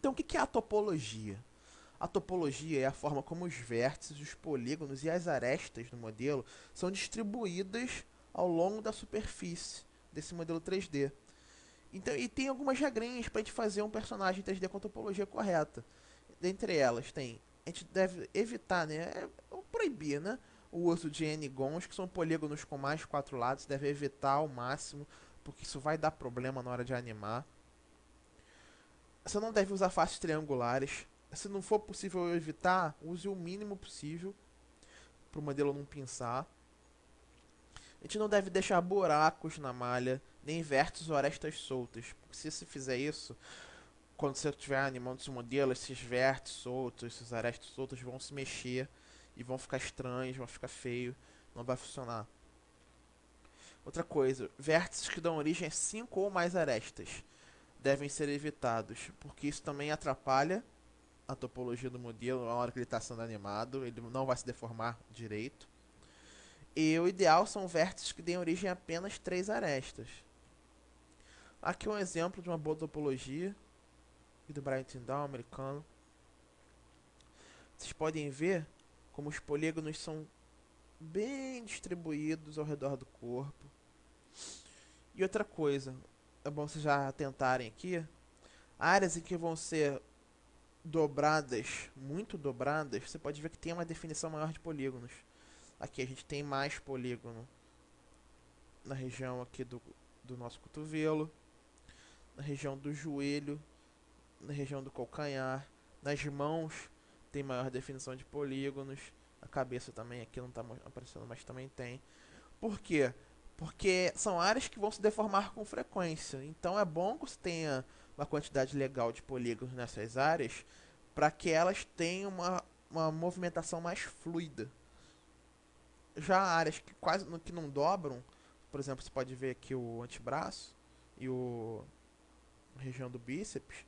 Então, o que é a topologia? A topologia é a forma como os vértices, os polígonos e as arestas do modelo são distribuídas ao longo da superfície desse modelo 3D. Então, e tem algumas regrinhas para a gente fazer um personagem 3D com a topologia correta. Dentre elas, a gente deve evitar, né, proibir, né, o uso de n-gons, que são polígonos com mais 4 lados, deve evitar ao máximo, porque isso vai dar problema na hora de animar. Você não deve usar faces triangulares. Se não for possível evitar, use o mínimo possível para o modelo não pinçar. A gente não deve deixar buracos na malha, nem vértices ou arestas soltas. Porque se você fizer isso, quando você estiver animando esse modelo, esses vértices soltos, esses arestas soltos vão se mexer e vão ficar estranhos, vão ficar feio, não vai funcionar. Outra coisa, vértices que dão origem a 5 ou mais arestas devem ser evitados, porque isso também atrapalha a topologia do modelo na hora que ele está sendo animado, ele não vai se deformar direito. E o ideal são vértices que deem origem a apenas 3 arestas. Aqui um exemplo de uma boa topologia do Brian Tyndall, americano. Vocês podem ver como os polígonos são bem distribuídos ao redor do corpo. E outra coisa, é bom vocês já atentarem aqui, áreas em que vão ser dobradas, muito dobradas, você pode ver que tem uma definição maior de polígonos. Aqui a gente tem mais polígono na região aqui do nosso cotovelo, na região do joelho, na região do calcanhar, nas mãos tem maior definição de polígonos, a cabeça também aqui não está aparecendo, mas também tem. Por quê? Porque são áreas que vão se deformar com frequência. Então é bom que você tenha uma quantidade legal de polígonos nessas áreas para que elas tenham uma movimentação mais fluida. Já áreas que quase que não dobram, por exemplo, você pode ver aqui o antebraço e a região do bíceps,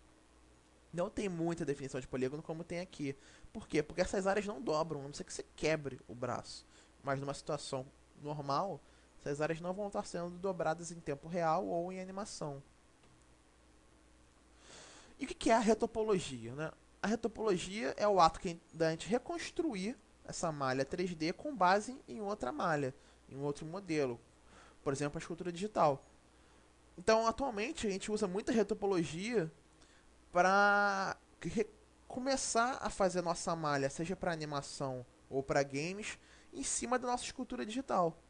não tem muita definição de polígono como tem aqui. Por quê? Porque essas áreas não dobram, a não ser que você quebre o braço. Mas numa situação normal, essas áreas não vão estar sendo dobradas em tempo real ou em animação. E o que é a retopologia? Né? A retopologia é o ato da gente reconstruir essa malha 3D com base em outra malha, em outro modelo. Por exemplo, a escultura digital. Então, atualmente, a gente usa muita retopologia para começar a fazer nossa malha, seja para animação ou para games, em cima da nossa escultura digital.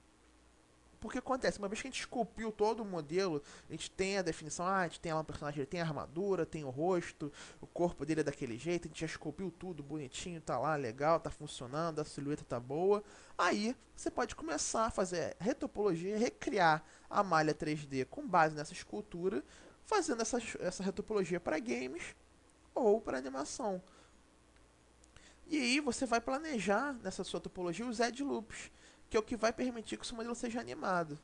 Porque acontece, uma vez que a gente esculpiu todo o modelo, a gente tem a definição, a gente tem lá um personagem, ele tem a armadura, tem o rosto, o corpo dele é daquele jeito, a gente já esculpiu tudo bonitinho, tá lá, legal, tá funcionando, a silhueta tá boa. Aí você pode começar a fazer retopologia, recriar a malha 3D com base nessa escultura, fazendo essa retopologia para games ou para animação. E aí você vai planejar nessa sua topologia os edge loops, que é o que vai permitir que o seu modelo seja animado.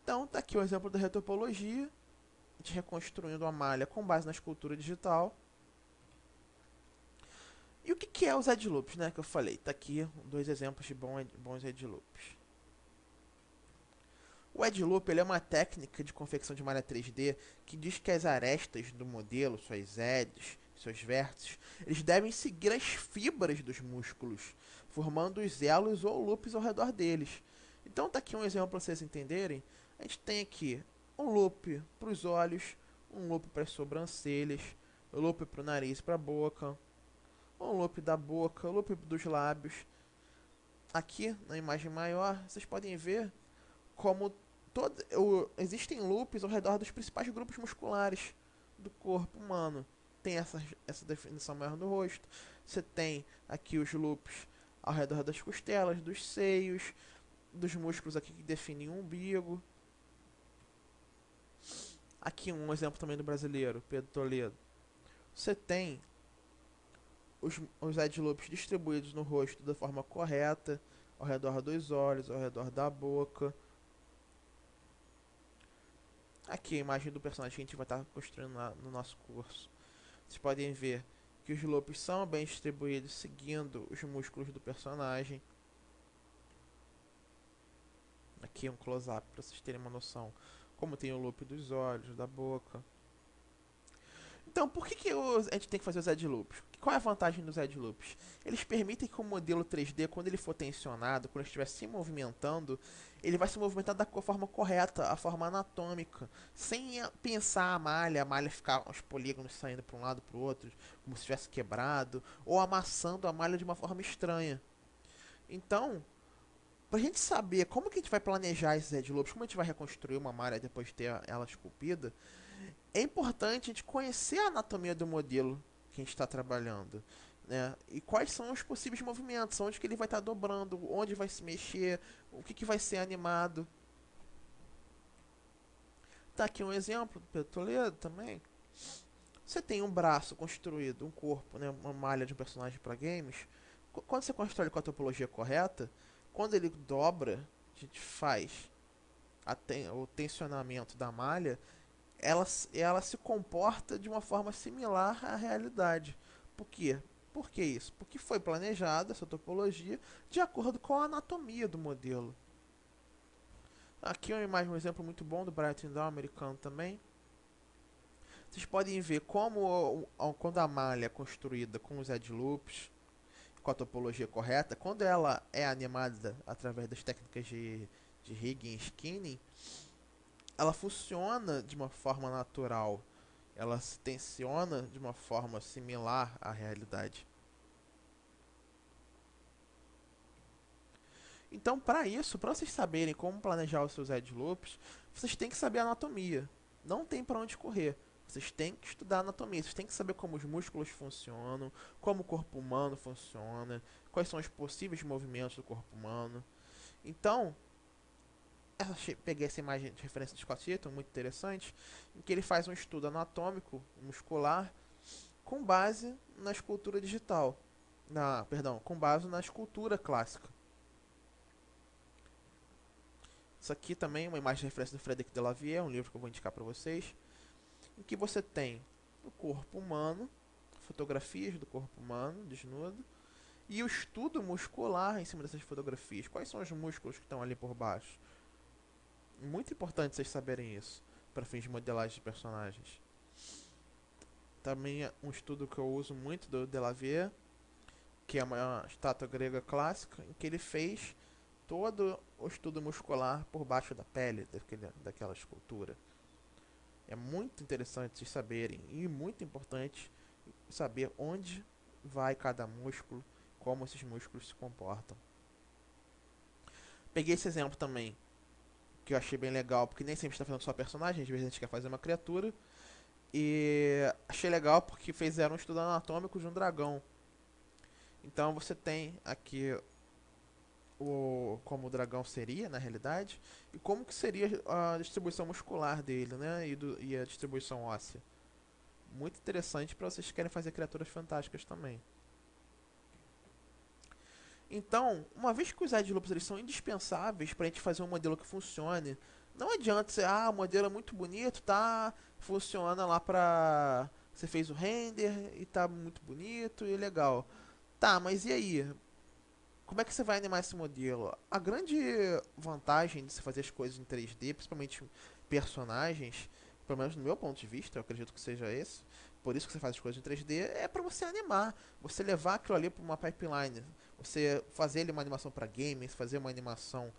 Então, tá aqui o exemplo da retopologia, a gente reconstruindo a malha com base na escultura digital. E o que é os edge loops, né, que eu falei? Tá aqui dois exemplos de bons edge loops. O edge loop ele é uma técnica de confecção de malha 3D que diz que as arestas do modelo, suas edges, seus vértices, eles devem seguir as fibras dos músculos, formando os elos ou loops ao redor deles. Então tá aqui um exemplo para vocês entenderem. A gente tem aqui um loop para os olhos, um loop para as sobrancelhas, um loop para o nariz e para a boca, um loop da boca, um loop dos lábios. Aqui na imagem maior, vocês podem ver como existem loops ao redor dos principais grupos musculares do corpo humano. Tem essa definição maior no rosto. Você tem aqui os loops ao redor das costelas, dos seios, dos músculos aqui que definem o umbigo. Aqui um exemplo também do brasileiro, Pedro Toledo. Você tem os edge loops distribuídos no rosto da forma correta, ao redor dos olhos, ao redor da boca. Aqui a imagem do personagem que a gente vai estar construindo no nosso curso. Vocês podem ver que os loops são bem distribuídos seguindo os músculos do personagem. Aqui um close-up para vocês terem uma noção como tem o loop dos olhos, da boca. Então Então, por que, a gente tem que fazer os edge loops? Qual é a vantagem dos edge loops? Eles permitem que o modelo 3D, quando ele for tensionado, quando ele estiver se movimentando, ele vai se movimentar da forma correta, a forma anatômica, sem pensar a malha ficar os polígonos saindo para um lado para o outro, como se tivesse quebrado, ou amassando a malha de uma forma estranha. Então, pra gente saber como que a gente vai planejar esses edge loops, como a gente vai reconstruir uma malha depois de ter ela esculpida, é importante a gente conhecer a anatomia do modelo que a gente está trabalhando, né? E quais são os possíveis movimentos, onde que ele vai estar dobrando, onde vai se mexer, o que vai ser animado. Tá aqui um exemplo do Pedro Toledo também. Você tem um braço construído, um corpo, né, uma malha de um personagem para games. Quando você constrói com a topologia correta, quando ele dobra, a gente faz o tensionamento da malha, ela se comporta de uma forma similar à realidade. Por quê? Por que isso? Porque foi planejada essa topologia de acordo com a anatomia do modelo. Aqui é uma imagem, um exemplo muito bom do Brighton Down americano também. Vocês podem ver como quando a malha é construída com os edge loops, com a topologia correta, quando ela é animada através das técnicas de rigging e skinning, ela funciona de uma forma natural. Ela se tensiona de uma forma similar à realidade. Então, para isso, para vocês saberem como planejar os seus edge loops, vocês têm que saber a anatomia. Não tem para onde correr. Vocês têm que estudar anatomia, vocês têm que saber como os músculos funcionam, como o corpo humano funciona, quais são os possíveis movimentos do corpo humano. Então, peguei essa imagem de referência de Scott Eaton, muito interessante, em que ele faz um estudo anatômico muscular com base na escultura digital. Com base na escultura clássica. Isso aqui também é uma imagem de referência do Frederic Delavier, um livro que eu vou indicar para vocês, em que você tem o corpo humano, fotografias do corpo humano desnudo, e o estudo muscular em cima dessas fotografias. Quais são os músculos que estão ali por baixo? Muito importante vocês saberem isso, para fins de modelagem de personagens. Também é um estudo que eu uso muito do Delavier, que é uma estátua grega clássica, em que ele fez todo o estudo muscular por baixo da pele daquela escultura. É muito interessante vocês saberem, e muito importante saber onde vai cada músculo, como esses músculos se comportam. Peguei esse exemplo também, que eu achei bem legal, porque nem sempre está fazendo só personagem, às vezes a gente quer fazer uma criatura. E achei legal porque fizeram um estudo anatômico de um dragão. Então você tem aqui como o dragão seria na realidade e como que seria a distribuição muscular dele, né, e a distribuição óssea. Muito interessante para vocês que querem fazer criaturas fantásticas também. Então, uma vez que os edge loops eles são indispensáveis para a gente fazer um modelo que funcione, não adianta você, o modelo é muito bonito, tá, funciona lá pra... Você fez o render e tá muito bonito e legal. Tá, mas e aí? Como é que você vai animar esse modelo? A grande vantagem de se fazer as coisas em 3D, principalmente personagens, pelo menos no meu ponto de vista, eu acredito que seja esse, por isso que você faz as coisas em 3D, é para você animar, você levar aquilo ali para uma pipeline, você fazer ele uma animação para games, fazer uma animação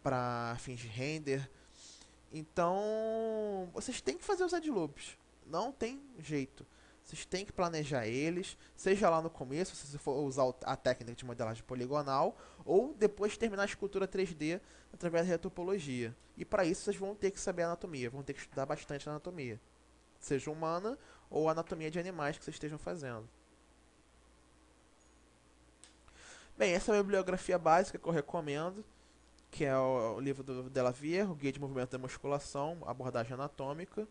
para fins de render. Então, vocês têm que fazer os edge loops, não tem jeito. Vocês têm que planejar eles, seja lá no começo, se você for usar a técnica de modelagem poligonal, ou depois de terminar a escultura 3D através da retopologia. E para isso vocês vão ter que saber a anatomia, vão ter que estudar bastante a anatomia, seja humana ou a anatomia de animais que vocês estejam fazendo. Bem, essa é a bibliografia básica que eu recomendo, que é o livro do Delavier, o Guia de Movimento da Musculação, Abordagem Anatômica.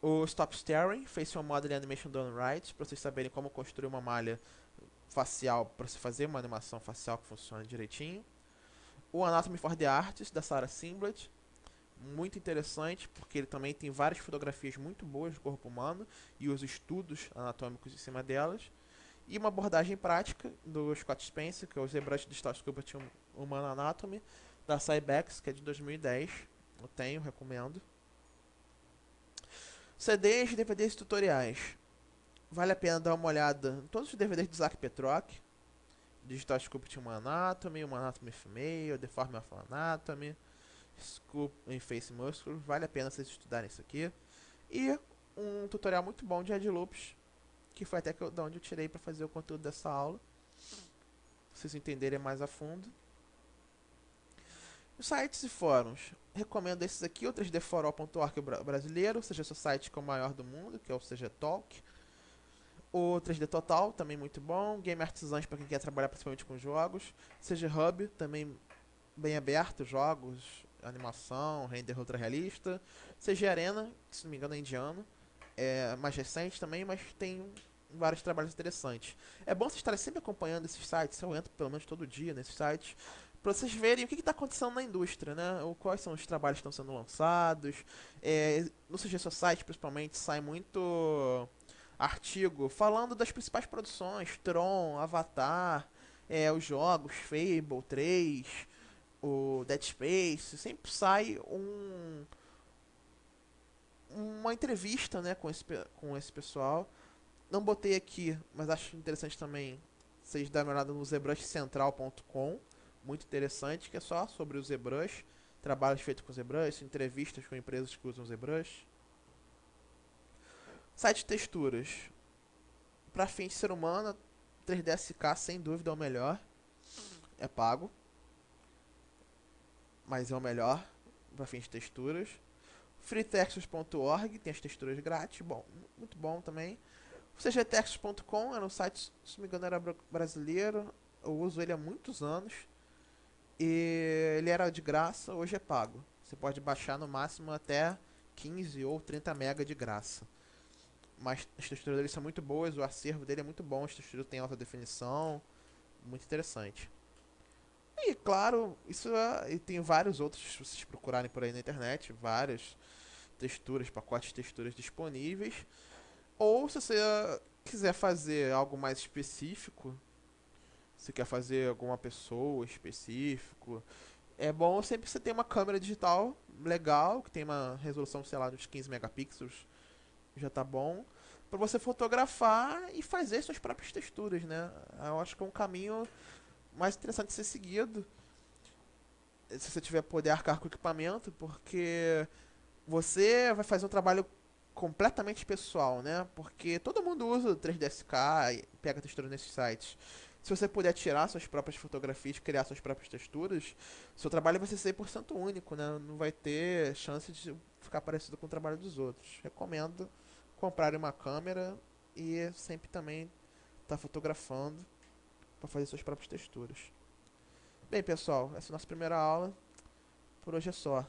O Stop Staring, Facial Modeling Animation Done Right, para vocês saberem como construir uma malha facial, para se fazer uma animação facial que funcione direitinho. O Anatomy for the Artists, da Sarah Simblett, muito interessante, porque ele também tem várias fotografias muito boas do corpo humano e os estudos anatômicos em cima delas. E uma abordagem prática do Scott Spencer, que é o ZBrush Digital Sculpture Human Anatomy, da Cybex, que é de 2010. Eu tenho, recomendo. CDs, DVDs e tutoriais. Vale a pena dar uma olhada em todos os DVDs do Isaac Petrock. Digital Sculpt Human Anatomy, Human Anatomy Female, The Form of Anatomy, Sculpt em Face Muscle. Vale a pena vocês estudarem isso aqui. E um tutorial muito bom de Head Loops, que foi até da onde eu tirei para fazer o conteúdo dessa aula. Pra vocês entenderem mais a fundo. Os sites e fóruns. Recomendo esses aqui, o 3dforall.org brasileiro, ou seja, seu site que é o maior do mundo, que é o CG Talk. O 3D Total, também muito bom. Game Artisans, para quem quer trabalhar principalmente com jogos. CG Hub, também bem aberto, jogos, animação, render ultra realista. CG Arena, que se não me engano é indiano. É mais recente também, mas tem vários trabalhos interessantes. É bom vocês estarem sempre acompanhando esses sites, eu entro pelo menos todo dia nesses sites, para vocês verem o que está acontecendo na indústria, né? Ou quais são os trabalhos que estão sendo lançados. No CG Society, principalmente, sai muito artigo falando das principais produções, Tron, Avatar, os jogos, Fable 3, o Dead Space, sempre sai uma entrevista, né, com esse pessoal. Não botei aqui, mas acho interessante também vocês darem uma olhada no ZBrushCentral.com, muito interessante, que é só sobre o ZBrush, trabalhos feitos com ZBrush, entrevistas com empresas que usam ZBrush. Site de texturas. Para fins de ser humano, 3DSK sem dúvida é o melhor. É pago, mas é o melhor para fins de texturas. freetextures.org tem as texturas grátis, bom, muito bom também. cgtextures.com era um site, se não me engano, era brasileiro. Eu uso ele há muitos anos. E ele era de graça, hoje é pago. Você pode baixar no máximo até 15 ou 30 MB de graça. Mas as texturas dele são muito boas, o acervo dele é muito bom, as texturas têm alta definição, muito interessante. E claro, e tem vários outros, se vocês procurarem por aí na internet, várias texturas, pacotes de texturas disponíveis. Ou se você quiser fazer algo mais específico, se quer fazer alguma pessoa específico, é bom sempre você ter uma câmera digital legal, que tem uma resolução, sei lá, de uns 15 megapixels, já tá bom, para você fotografar e fazer suas próprias texturas, né? Eu acho que é um caminho mais interessante de ser seguido, se você tiver poder arcar com o equipamento, porque você vai fazer um trabalho completamente pessoal, né? Porque todo mundo usa o 3DSK e pega textura nesses sites. Se você puder tirar suas próprias fotografias, criar suas próprias texturas, seu trabalho vai ser 100% único, né? Não vai ter chance de ficar parecido com o trabalho dos outros. Recomendo comprar uma câmera e sempre também estar fotografando para fazer suas próprias texturas. Bem, pessoal, essa é a nossa primeira aula. Por hoje é só.